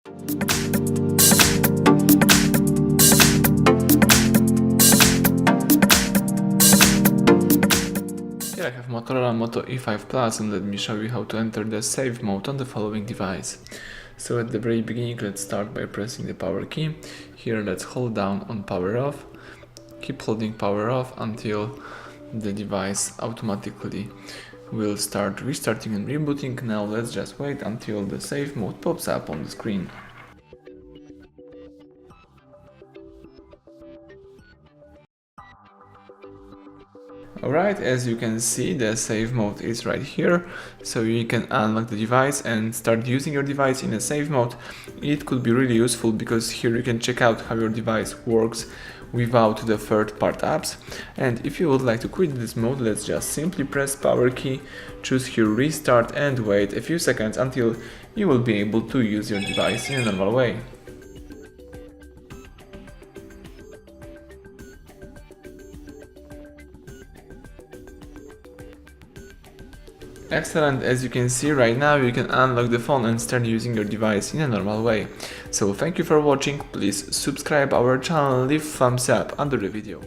Here I have Motorola Moto E5 Plus, and let me show you how to enter the save mode on the following device. So at the very beginning, let's start by pressing the power key. Here let's hold down on power off. Keep holding power off until the device automatically will start restarting and rebooting. Now let's just wait until the save mode pops up on the screen. Alright, as you can see, the save mode is right here, so you can unlock the device and start using your device in a save mode. It could be really useful because here you can check out how your device works without the third-party apps. And if you would like to quit this mode, let's just simply press power key, choose here restart and wait a few seconds until you will be able to use your device in a normal way. Excellent, as you can see right now you can unlock the phone and start using your device in a normal way. So thank you for watching, please subscribe our channel, leave thumbs up under the video.